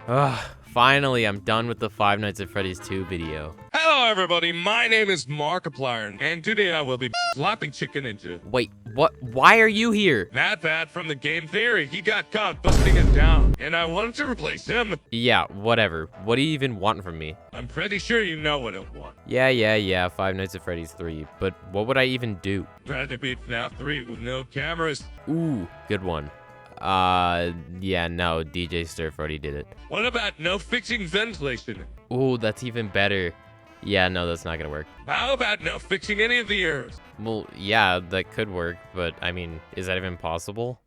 Ugh, finally, I'm done with the Five Nights at Freddy's 2 video. Hello everybody, my name is Markiplier, and today I will be slapping chicken into Wait, what? Why are you here? That from the game Theory. He got caught busting it down, and I wanted to replace him. Yeah, whatever. What do you even want from me? I'm pretty sure you know what I want. Yeah, Five Nights at Freddy's 3, but what would I even do? Try to beat FNAF 3 with no cameras. Ooh, good one. Yeah, no, DJ Stir Freddy did it. What about no fixing ventilation? Ooh, that's even better. Yeah, no, that's not gonna work. How about no fixing any of the errors? Well, yeah, that could work, but I mean, is that even possible?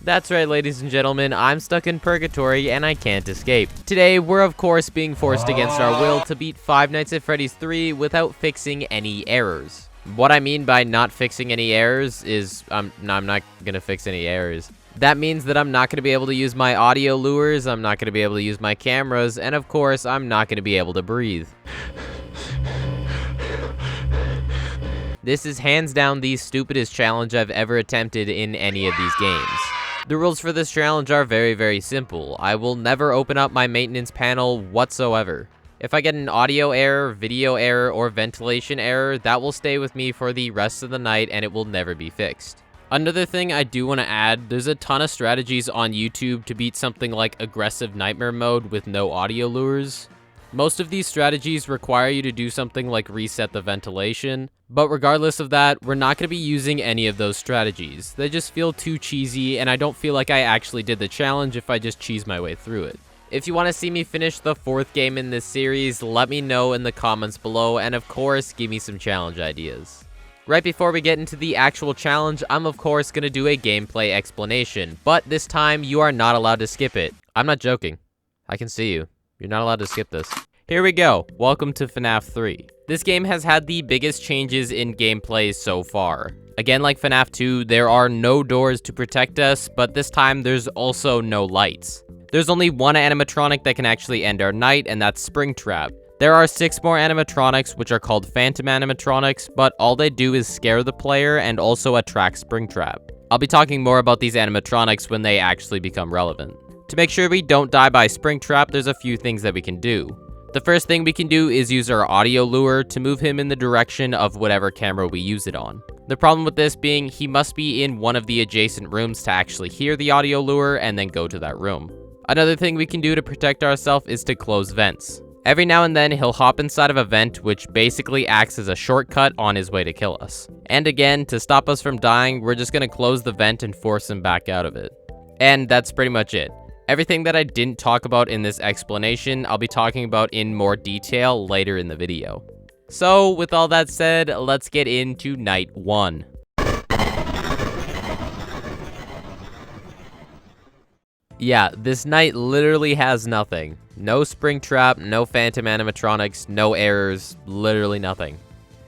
That's right, ladies and gentlemen, I'm stuck in purgatory and I can't escape. Today, we're of course being forced against our will to beat Five Nights at Freddy's 3 without fixing any errors. What I mean by not fixing any errors is, I'm not gonna fix any errors. That means that I'm not gonna be able to use my audio lures, I'm not gonna be able to use my cameras, and of course, I'm not gonna be able to breathe. This is hands down the stupidest challenge I've ever attempted in any of these games. The rules for this challenge are very, very simple. I will never open up my maintenance panel whatsoever. If I get an audio error, video error, or ventilation error, that will stay with me for the rest of the night and it will never be fixed. Another thing I do want to add, there's a ton of strategies on YouTube to beat something like aggressive nightmare mode with no audio lures. Most of these strategies require you to do something like reset the ventilation, but regardless of that, we're not going to be using any of those strategies. They just feel too cheesy, and I don't feel like I actually did the challenge if I just cheese my way through it. If you want to see me finish the 4th game in this series, let me know in the comments below, and of course, give me some challenge ideas. Right before we get into the actual challenge, I'm of course going to do a gameplay explanation, but this time you are not allowed to skip it. I'm not joking. I can see you. You're not allowed to skip this. Here we go. Welcome to FNAF 3. This game has had the biggest changes in gameplay so far. Again, like FNAF 2, there are no doors to protect us, but this time there's also no lights. There's only one animatronic that can actually end our night, and that's Springtrap. There are 6 more animatronics, which are called phantom animatronics, but all they do is scare the player and also attract Springtrap. I'll be talking more about these animatronics when they actually become relevant. To make sure we don't die by Springtrap, there's a few things that we can do. The first thing we can do is use our audio lure to move him in the direction of whatever camera we use it on. The problem with this being he must be in one of the adjacent rooms to actually hear the audio lure and then go to that room. Another thing we can do to protect ourselves is to close vents. Every now and then, he'll hop inside of a vent, which basically acts as a shortcut on his way to kill us. And again, to stop us from dying, we're just gonna close the vent and force him back out of it. And that's pretty much it. Everything that I didn't talk about in this explanation, I'll be talking about in more detail later in the video. So, with all that said, let's get into night 1. Yeah, this night literally has nothing. No Springtrap, no phantom animatronics, no errors, literally nothing.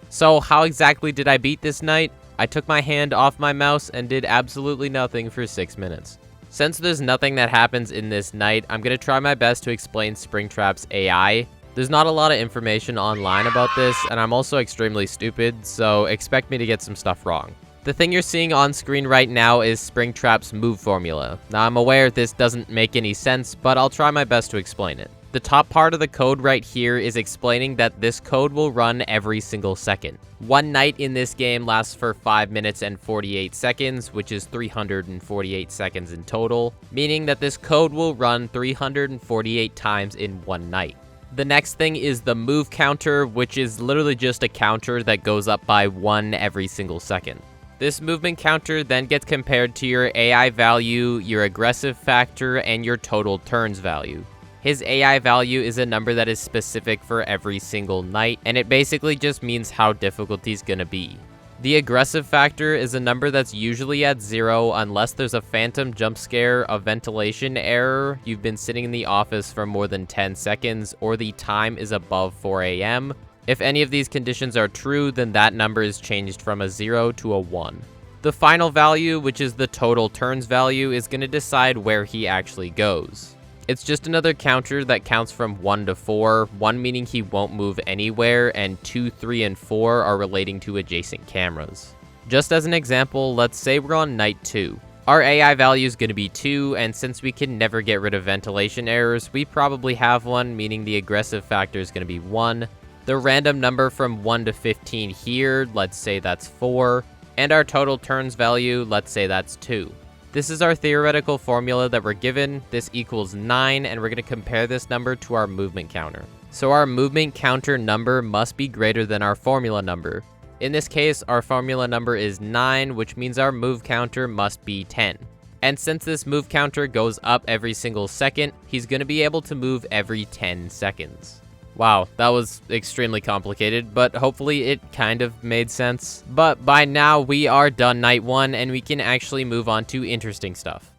So how exactly did I beat this night? I took my hand off my mouse and did absolutely nothing for 6 minutes. Since there's nothing that happens in this night, I'm going to try my best to explain Springtrap's AI. There's not a lot of information online about this, and I'm also extremely stupid, so expect me to get some stuff wrong. The thing you're seeing on screen right now is Springtrap's move formula. Now, I'm aware this doesn't make any sense, but I'll try my best to explain it. The top part of the code right here is explaining that this code will run every single second. One night in this game lasts for 5 minutes and 48 seconds, which is 348 seconds in total, meaning that this code will run 348 times in one night. The next thing is the move counter, which is literally just a counter that goes up by 1 every single second. This movement counter then gets compared to your AI value, your aggressive factor, and your total turns value. His AI value is a number that is specific for every single night, and it basically just means how difficult he's gonna be. The aggressive factor is a number that's usually at 0 unless there's a phantom jump scare, a ventilation error, you've been sitting in the office for more than 10 seconds, or the time is above 4 AM. If any of these conditions are true, then that number is changed from a 0 to a 1. The final value, which is the total turns value, is going to decide where he actually goes. It's just another counter that counts from 1 to 4, 1 meaning he won't move anywhere, and 2, 3, and 4 are relating to adjacent cameras. Just as an example, let's say we're on night 2. Our AI value is going to be 2, and since we can never get rid of ventilation errors, we probably have one, meaning the aggressive factor is going to be 1. The random number from 1 to 15 here, let's say that's 4. And our total turns value, let's say that's 2. This is our theoretical formula that we're given. This equals 9, and we're going to compare this number to our movement counter. So our movement counter number must be greater than our formula number. In this case, our formula number is 9, which means our move counter must be 10. And since this move counter goes up every single second, he's going to be able to move every 10 seconds. Wow, that was extremely complicated, but hopefully it kind of made sense. But by now, we are done night 1, and we can actually move on to interesting stuff.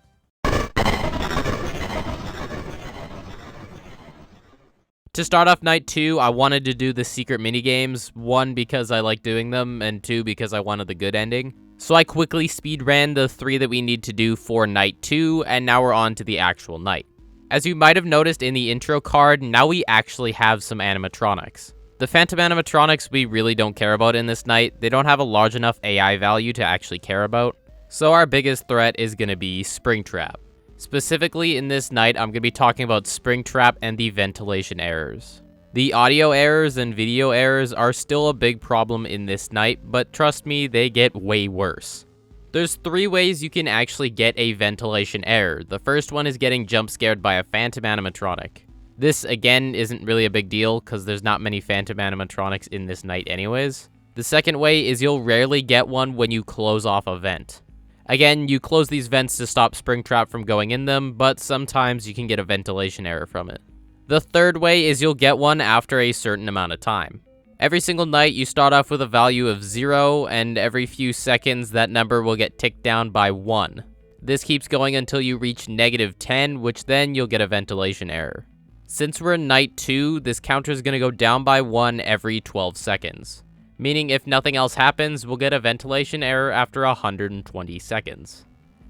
To start off night 2, I wanted to do the secret minigames, 1 because I like doing them, and 2 because I wanted the good ending. So I quickly speed ran the 3 that we need to do for night 2, and now we're on to the actual night. As you might have noticed in the intro card, now we actually have some animatronics. The phantom animatronics we really don't care about in this night. They don't have a large enough AI value to actually care about. So our biggest threat is going to be Springtrap. Specifically in this night, I'm going to be talking about Springtrap and the ventilation errors. The audio errors and video errors are still a big problem in this night, but trust me, they get way worse. There's 3 ways you can actually get a ventilation error. The first one is getting jump scared by a phantom animatronic. This, again, isn't really a big deal because there's not many phantom animatronics in this night anyways. The second way is you'll rarely get one when you close off a vent. Again, you close these vents to stop Springtrap from going in them, but sometimes you can get a ventilation error from it. The third way is you'll get one after a certain amount of time. Every single night, you start off with a value of 0, and every few seconds, that number will get ticked down by 1. This keeps going until you reach -10, which then you'll get a ventilation error. Since we're in night 2, this counter is going to go down by 1 every 12 seconds. Meaning if nothing else happens, we'll get a ventilation error after 120 seconds.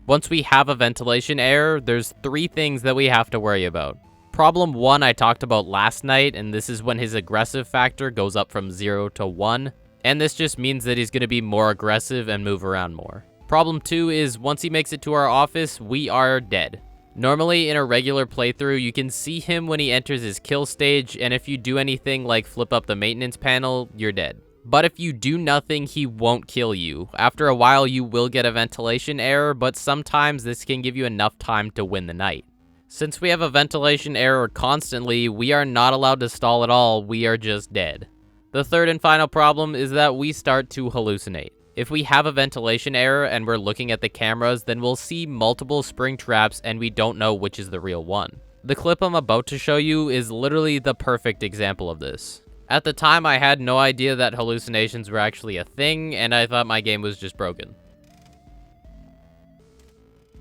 Once we have a ventilation error, there's 3 things that we have to worry about. Problem 1 I talked about last night, and this is when his aggressive factor goes up from 0 to 1, and this just means that he's going to be more aggressive and move around more. Problem 2 is once he makes it to our office, we are dead. Normally in a regular playthrough, you can see him when he enters his kill stage, and if you do anything like flip up the maintenance panel, you're dead. But if you do nothing, he won't kill you. After a while, you will get a ventilation error, but sometimes this can give you enough time to win the night. Since we have a ventilation error constantly, we are not allowed to stall at all, we are just dead. The third and final problem is that we start to hallucinate. If we have a ventilation error and we're looking at the cameras, then we'll see multiple spring traps and we don't know which is the real one. The clip I'm about to show you is literally the perfect example of this. At the time, I had no idea that hallucinations were actually a thing, and I thought my game was just broken.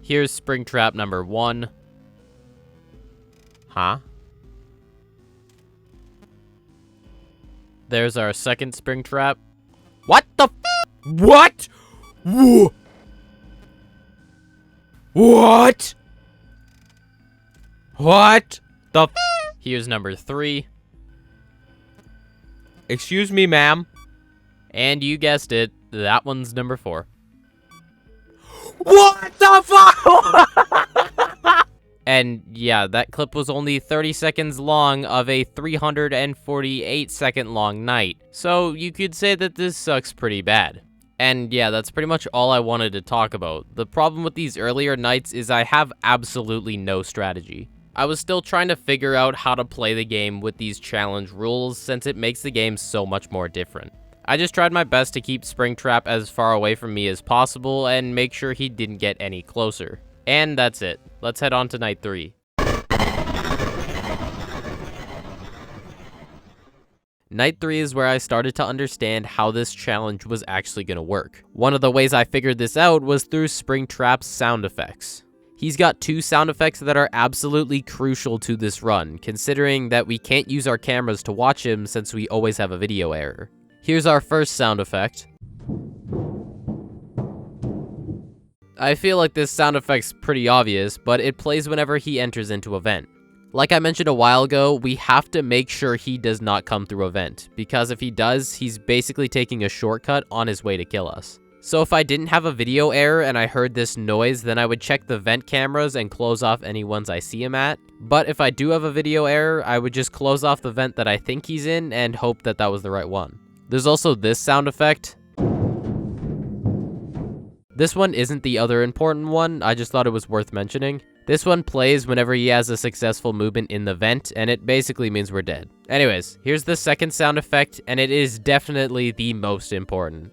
Here's spring trap number 1. Huh? There's our second spring trap. What the f- What? What? What the f- Here's number 3. Excuse me, ma'am. And you guessed it, that one's number 4. What the fuck? And yeah, that clip was only 30 seconds long of a 348 second long night. So you could say that this sucks pretty bad. And yeah, that's pretty much all I wanted to talk about. The problem with these earlier nights is I have absolutely no strategy. I was still trying to figure out how to play the game with these challenge rules since it makes the game so much more different. I just tried my best to keep Springtrap as far away from me as possible and make sure he didn't get any closer. And that's it. Let's head on to night 3. Night 3 is where I started to understand how this challenge was actually going to work. One of the ways I figured this out was through Springtrap's sound effects. He's got 2 sound effects that are absolutely crucial to this run, considering that we can't use our cameras to watch him since we always have a video error. Here's our first sound effect. I feel like this sound effect's pretty obvious, but it plays whenever he enters into a vent. Like I mentioned a while ago, we have to make sure he does not come through a vent, because if he does, he's basically taking a shortcut on his way to kill us. So if I didn't have a video error and I heard this noise, then I would check the vent cameras and close off any ones I see him at. But if I do have a video error, I would just close off the vent that I think he's in and hope that that was the right one. There's also this sound effect. This one isn't the other important one, I just thought it was worth mentioning. This one plays whenever he has a successful movement in the vent, and it basically means we're dead. Anyways, here's the second sound effect, and it is definitely the most important.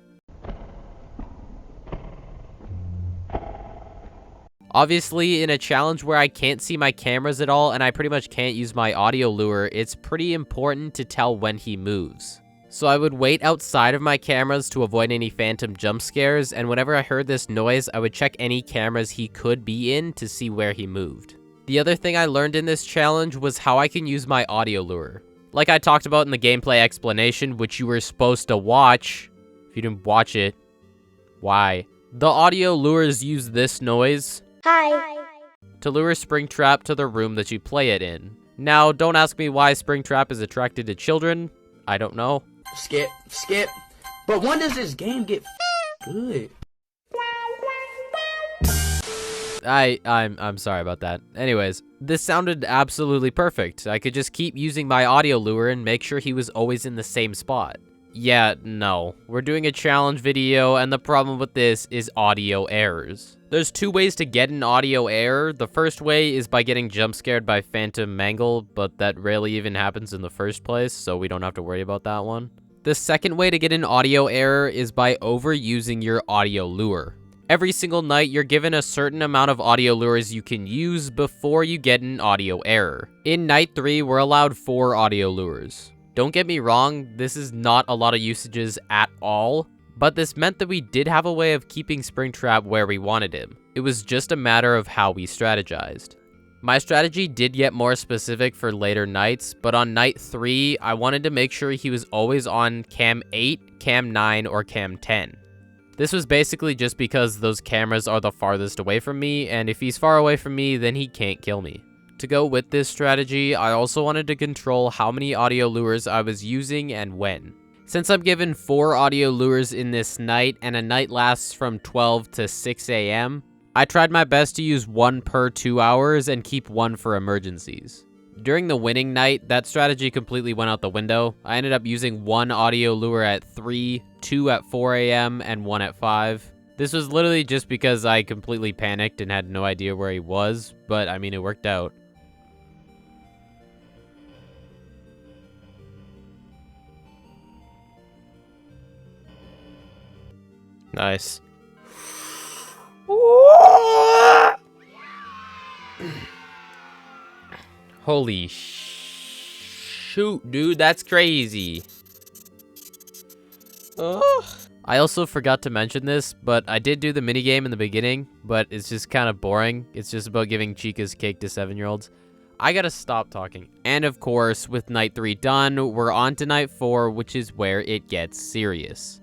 Obviously, in a challenge where I can't see my cameras at all and I pretty much can't use my audio lure, it's pretty important to tell when he moves. So I would wait outside of my cameras to avoid any phantom jump scares, and whenever I heard this noise, I would check any cameras he could be in to see where he moved. The other thing I learned in this challenge was how I can use my audio lure. Like I talked about in the gameplay explanation, which you were supposed to watch. If you didn't watch it, why? The audio lures use this noise. Hi. To lure Springtrap to the room that you play it in. Now, don't ask me why Springtrap is attracted to children. I don't know. Skip. But when does this game get good? I'm sorry about that. Anyways, this sounded absolutely perfect. I could just keep using my audio lure and make sure he was always in the same spot. Yeah, no. We're doing a challenge video, and the problem with this is audio errors. There's two ways to get an audio error. The first way is by getting jump scared by Phantom Mangle, but that rarely even happens in the first place, so we don't have to worry about that one. The second way to get an audio error is by overusing your audio lure. Every single night, you're given a certain amount of audio lures you can use before you get an audio error. In night 3, we're allowed 4 audio lures. Don't get me wrong, this is not a lot of usages at all, but this meant that we did have a way of keeping Springtrap where we wanted him. It was just a matter of how we strategized. My strategy did get more specific for later nights, but on night 3, I wanted to make sure he was always on cam 8, cam 9, or cam 10. This was basically just because those cameras are the farthest away from me, and if he's far away from me, then he can't kill me. To go with this strategy, I also wanted to control how many audio lures I was using and when. Since I'm given 4 audio lures in this night, and a night lasts from 12 to 6 AM, I tried my best to use 1 per 2 hours and keep 1 for emergencies. During the winning night, that strategy completely went out the window. I ended up using 1 audio lure at 3, 2 at 4 AM, and 1 at 5. This was literally just because I completely panicked and had no idea where he was, but I mean, it worked out. Nice. Holy shoot, dude, that's crazy. I also forgot to mention this, but I did do the minigame in the beginning, but it's just kind of boring. It's just about giving Chica's cake to 7-year-olds. I gotta stop talking. And of course, with night 3 done, we're on to night 4, which is where it gets serious.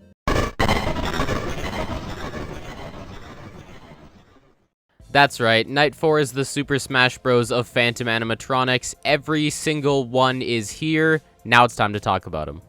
That's right, Night 4 is the Super Smash Bros. Of Phantom animatronics. Every single one is here. Now it's time to talk about them.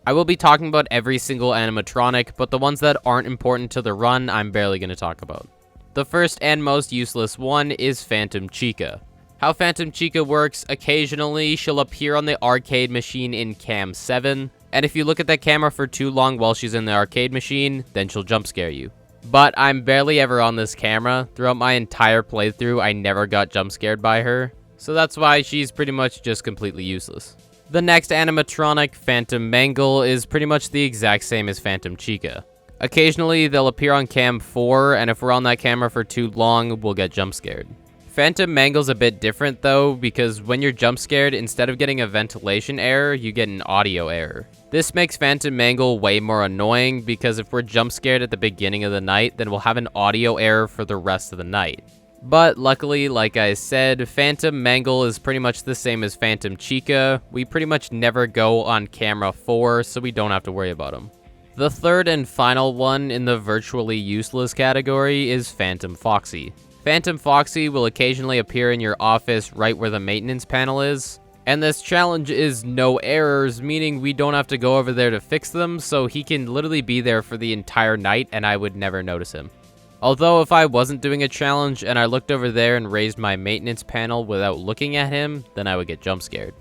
I will be talking about every single animatronic, but the ones that aren't important to the run, I'm barely going to talk about. The first and most useless one is Phantom Chica. How Phantom Chica works, occasionally she'll appear on the arcade machine in cam 7, and if you look at that camera for too long while she's in the arcade machine, then she'll jump scare you. But I'm barely ever on this camera. Throughout my entire playthrough, I never got jump scared by her. So that's why she's pretty much just completely useless. The next animatronic, Phantom Mangle, is pretty much the exact same as Phantom Chica. Occasionally, they'll appear on cam 4, and if we're on that camera for too long, we'll get jump scared. Phantom Mangle's a bit different though, because when you're jump scared, instead of getting a ventilation error, you get an audio error. This makes Phantom Mangle way more annoying, because if we're jump scared at the beginning of the night, then we'll have an audio error for the rest of the night. But luckily, like I said, Phantom Mangle is pretty much the same as Phantom Chica. We pretty much never go on camera 4, so we don't have to worry about them. The third and final one in the virtually useless category is Phantom Foxy. Phantom Foxy will occasionally appear in your office right where the maintenance panel is, And this challenge is no errors, meaning we don't have to go over there to fix them, so he can literally be there for the entire night and I would never notice him. Although if I wasn't doing a challenge and I looked over there and raised my maintenance panel without looking at him, then I would get jump scared.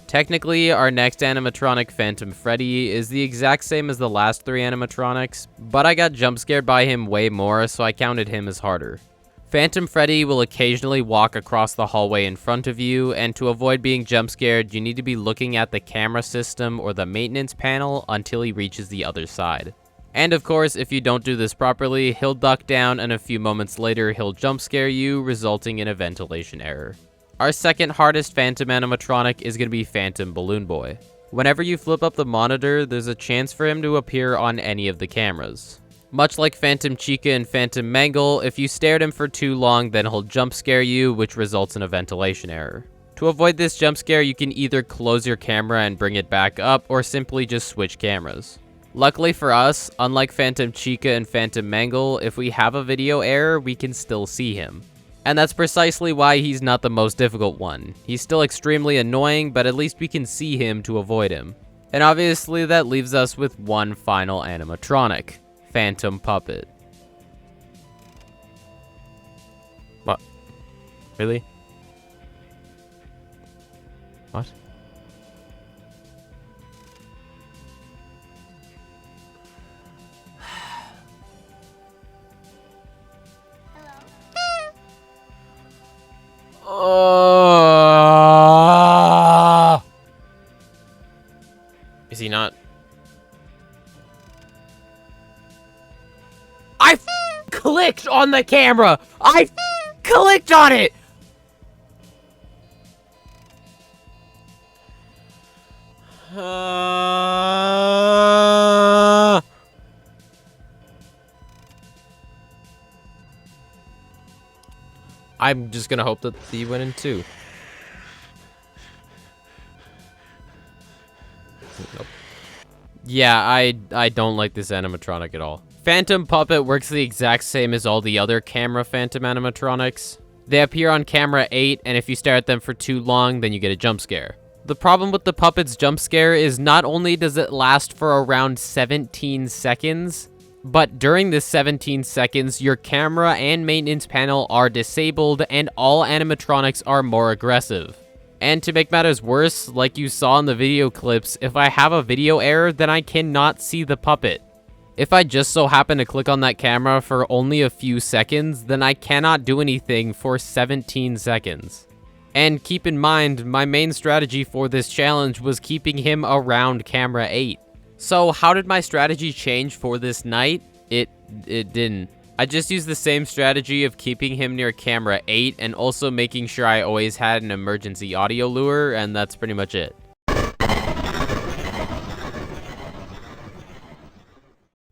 Technically, our next animatronic, Phantom Freddy, is the exact same as the last 3 animatronics, but I got jump scared by him way more, so I counted him as harder. Phantom Freddy will occasionally walk across the hallway in front of you, and to avoid being jump scared, you need to be looking at the camera system or the maintenance panel until he reaches the other side. And of course, if you don't do this properly, he'll duck down and a few moments later he'll jump scare you, resulting in a ventilation error. Our second hardest Phantom animatronic is going to be Phantom Balloon Boy. Whenever you flip up the monitor, there's a chance for him to appear on any of the cameras. Much like Phantom Chica and Phantom Mangle, if you stare at him for too long, then he'll jump scare you, which results in a ventilation error. To avoid this jump scare, you can either close your camera and bring it back up, or simply just switch cameras. Luckily for us, unlike Phantom Chica and Phantom Mangle, if we have a video error, we can still see him. And that's precisely why he's not the most difficult one. He's still extremely annoying, but at least we can see him to avoid him. And obviously that leaves us with one final animatronic, Phantom Puppet. What? Really? What? Is he not? I clicked on the camera! I clicked on it! I'm just gonna hope that he went in too. Nope. Yeah, I don't like this animatronic at all. Phantom Puppet works the exact same as all the other camera Phantom animatronics. They appear on camera 8, and if you stare at them for too long, then you get a jump scare. The problem with the puppet's jump scare is not only does it last for around 17 seconds, but during this 17 seconds, your camera and maintenance panel are disabled and all animatronics are more aggressive. And to make matters worse, like you saw in the video clips, if I have a video error, then I cannot see the puppet. If I just so happen to click on that camera for only a few seconds, then I cannot do anything for 17 seconds. And keep in mind, my main strategy for this challenge was keeping him around camera 8. So how did my strategy change for this night? It didn't. I just used the same strategy of keeping him near camera 8 and also making sure I always had an emergency audio lure, and that's pretty much it.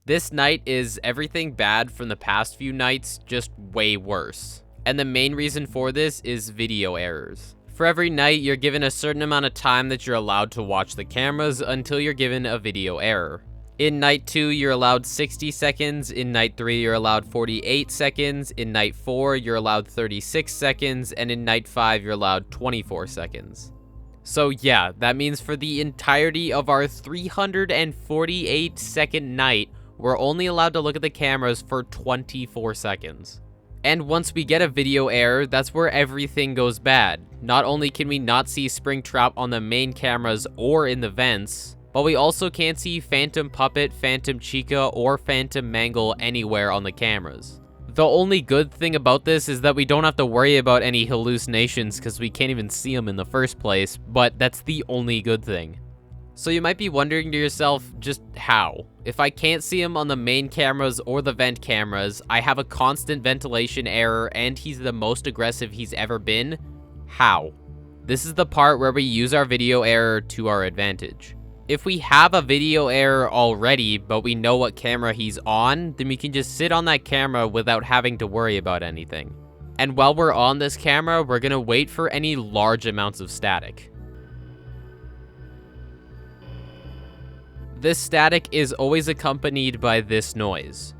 This night is everything bad from the past few nights, just way worse. And the main reason for this is video errors. For every night, you're given a certain amount of time that you're allowed to watch the cameras until you're given a video error. In night 2, you're allowed 60 seconds. In night 3, you're allowed 48 seconds. In night 4, you're allowed 36 seconds. And in night 5, you're allowed 24 seconds. So yeah, that means for the entirety of our 348 second night, we're only allowed to look at the cameras for 24 seconds. And once we get a video error, that's where everything goes bad. Not only can we not see Springtrap on the main cameras or in the vents, but we also can't see Phantom Puppet, Phantom Chica, or Phantom Mangle anywhere on the cameras. The only good thing about this is that we don't have to worry about any hallucinations because we can't even see them in the first place, but that's the only good thing. So you might be wondering to yourself, just how? If I can't see him on the main cameras or the vent cameras, I have a constant ventilation error, and he's the most aggressive he's ever been, how? This is the part where we use our video error to our advantage. If we have a video error already, but we know what camera he's on, then we can just sit on that camera without having to worry about anything. And while we're on this camera, we're gonna wait for any large amounts of static. This static is always accompanied by this noise.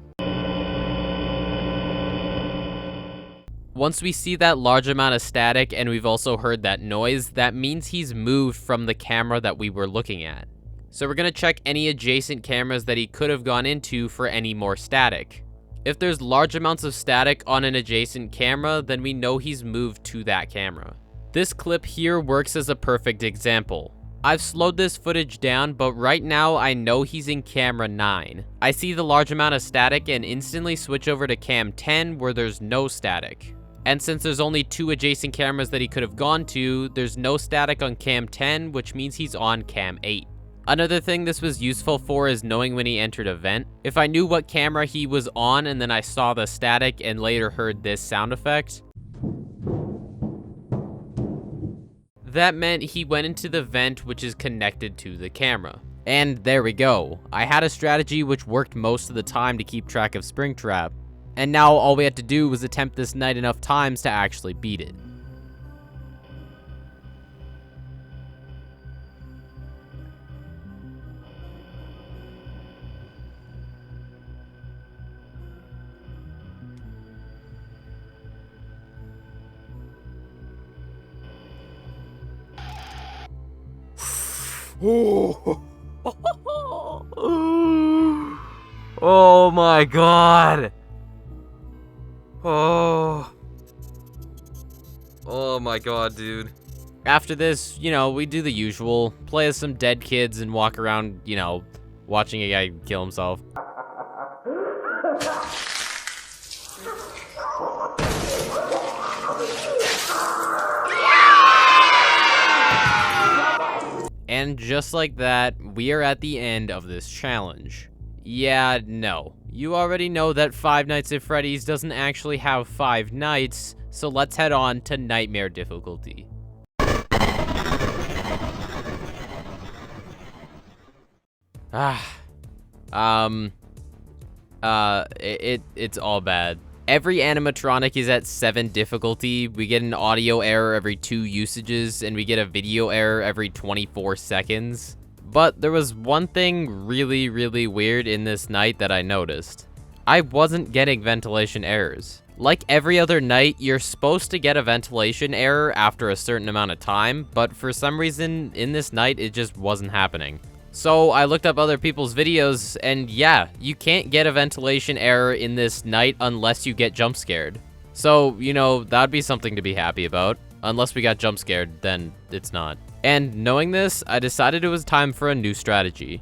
Once we see that large amount of static and we've also heard that noise, that means he's moved from the camera that we were looking at. So we're gonna check any adjacent cameras that he could have gone into for any more static. If there's large amounts of static on an adjacent camera, then we know he's moved to that camera. This clip here works as a perfect example. I've slowed this footage down, but right now I know he's in camera 9. I see the large amount of static and instantly switch over to cam 10 where there's no static. And since there's only 2 adjacent cameras that he could have gone to, there's no static on cam 10, which means he's on cam 8. Another thing this was useful for is knowing when he entered a vent. If I knew what camera he was on and then I saw the static and later heard this sound effect, that meant he went into the vent which is connected to the camera. And there we go. I had a strategy which worked most of the time to keep track of Springtrap. And now all we had to do was attempt this night enough times to actually beat it. Oh my god. Oh my god, dude. After this, we do the usual. Play as some dead kids and walk around, watching a guy kill himself. And just like that, we are at the end of this challenge. Yeah, no. You already know that Five Nights at Freddy's doesn't actually have 5 nights, so let's head on to Nightmare difficulty. It's all bad. Every animatronic is at 7 difficulty, we get an audio error every 2 usages, and we get a video error every 24 seconds. But there was one thing really, really weird in this night that I noticed. I wasn't getting ventilation errors. Like every other night, you're supposed to get a ventilation error after a certain amount of time, but for some reason, in this night, it just wasn't happening. So I looked up other people's videos, and yeah, you can't get a ventilation error in this night unless you get jump scared. So, that'd be something to be happy about. Unless we got jump scared, then it's not. And knowing this, I decided it was time for a new strategy.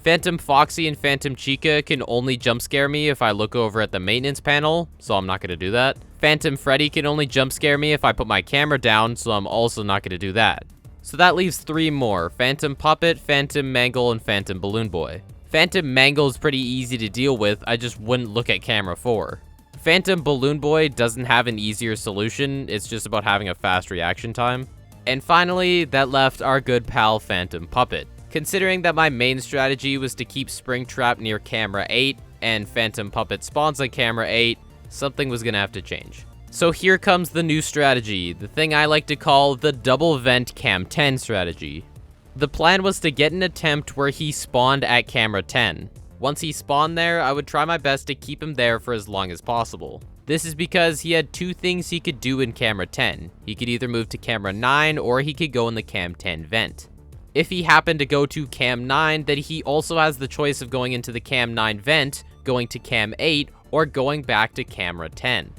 Phantom Foxy and Phantom Chica can only jump scare me if I look over at the maintenance panel, so I'm not going to do that. Phantom Freddy can only jump scare me if I put my camera down, so I'm also not going to do that. So that leaves 3 more: Phantom Puppet, Phantom Mangle, and Phantom Balloon Boy. Phantom Mangle is pretty easy to deal with, I just wouldn't look at camera 4. Phantom Balloon Boy doesn't have an easier solution, it's just about having a fast reaction time. And finally, that left our good pal Phantom Puppet. Considering that my main strategy was to keep Springtrap near camera 8, and Phantom Puppet spawns on camera 8, something was gonna have to change. So here comes the new strategy, the thing I like to call the double vent cam 10 strategy. The plan was to get an attempt where he spawned at camera 10. Once he spawned there, I would try my best to keep him there for as long as possible. This is because he had 2 things he could do in camera 10. He could either move to camera 9 or he could go in the cam 10 vent. If he happened to go to cam 9, then he also has the choice of going into the cam 9 vent, going to cam 8, or going back to camera 10.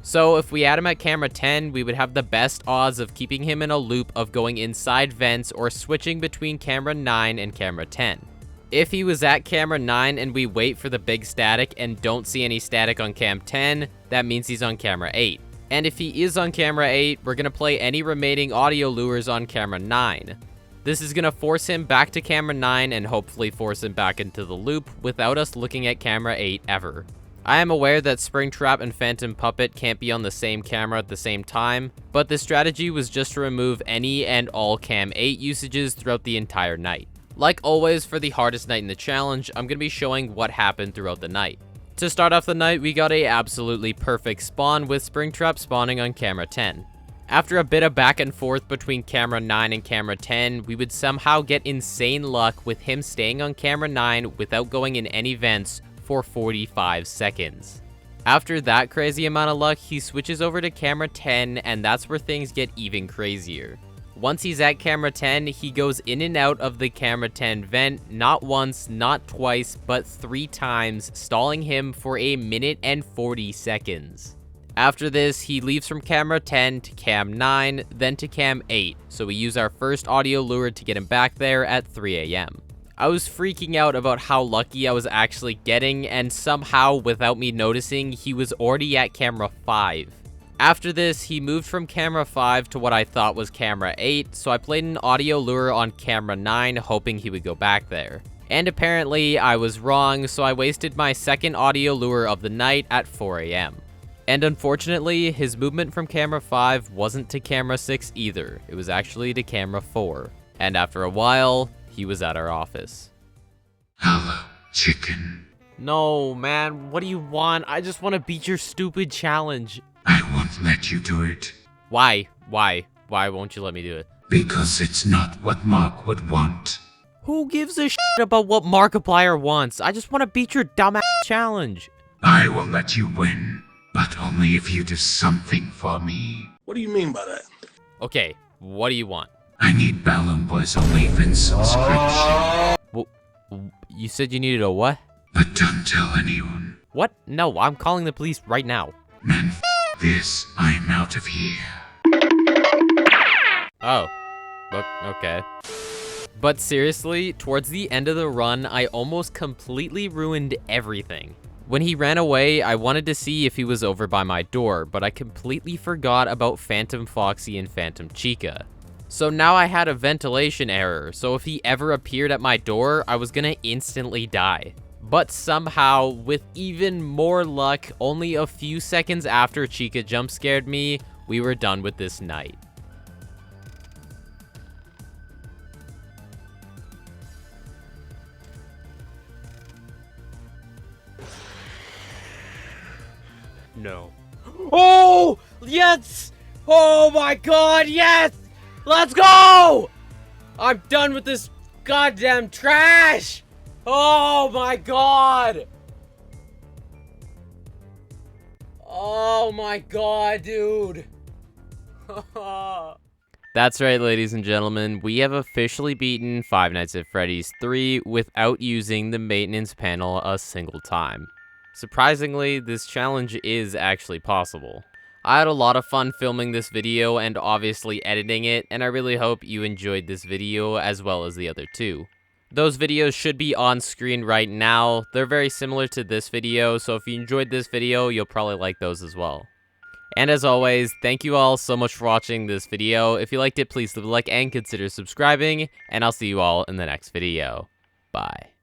So if we had him at camera 10, we would have the best odds of keeping him in a loop of going inside vents or switching between camera 9 and camera 10. If he was at camera 9 and we wait for the big static and don't see any static on cam 10, that means he's on camera 8. And if he is on camera 8, we're going to play any remaining audio lures on camera 9. This is going to force him back to camera 9 and hopefully force him back into the loop without us looking at camera 8 ever. I am aware that Springtrap and Phantom Puppet can't be on the same camera at the same time, but this strategy was just to remove any and all cam 8 usages throughout the entire night. Like always, for the hardest night in the challenge, I'm going to be showing what happened throughout the night. To start off the night, we got a absolutely perfect spawn with Springtrap spawning on camera 10. After a bit of back and forth between camera 9 and camera 10, we would somehow get insane luck with him staying on camera 9 without going in any vents for 45 seconds. After that crazy amount of luck, he switches over to camera 10, and that's where things get even crazier. Once he's at camera 10, he goes in and out of the camera 10 vent, not once, not twice, but 3 times, stalling him for 1 minute and 40 seconds. After this, he leaves from camera 10 to cam 9, then to cam 8, so we use our first audio lure to get him back there at 3 AM. I was freaking out about how lucky I was actually getting, and somehow, without me noticing, he was already at camera 5. After this, he moved from camera 5 to what I thought was camera 8, so I played an audio lure on camera 9, hoping he would go back there. And apparently, I was wrong, so I wasted my second audio lure of the night at 4 AM. And unfortunately, his movement from camera 5 wasn't to camera 6 either, it was actually to camera 4. And after a while, he was at our office. Hello, chicken. No, man, what do you want? I just want to beat your stupid challenge. I won't let you do it. Why? Why won't you let me do it? Because it's not what Mark would want. Who gives a shit about what Markiplier wants? I just want to beat your dumbass challenge. I will let you win, but only if you do something for me. What do you mean by that? Okay, what do you want? I need Balloon Boy's OnlyFans subscription. Well, you said you needed a what? But don't tell anyone. What? No, I'm calling the police right now. Man, this, I'm out of here. Oh, okay. But seriously, towards the end of the run, I almost completely ruined everything. When he ran away, I wanted to see if he was over by my door, but I completely forgot about Phantom Foxy and Phantom Chica. So now I had a ventilation error, so if he ever appeared at my door, I was gonna instantly die. But somehow, with even more luck, only a few seconds after Chica jump scared me, we were done with this night. No. Oh, yes! Oh my god, yes! Let's go! I'm done with this goddamn trash! Oh my god! Oh my god, dude! That's right, ladies and gentlemen, we have officially beaten Five Nights at Freddy's 3 without using the maintenance panel a single time. Surprisingly, this challenge is actually possible. I had a lot of fun filming this video and obviously editing it, and I really hope you enjoyed this video as well as the other two. Those videos should be on screen right now. They're very similar to this video, so if you enjoyed this video, you'll probably like those as well. And as always, thank you all so much for watching this video. If you liked it, please leave a like and consider subscribing, and I'll see you all in the next video. Bye.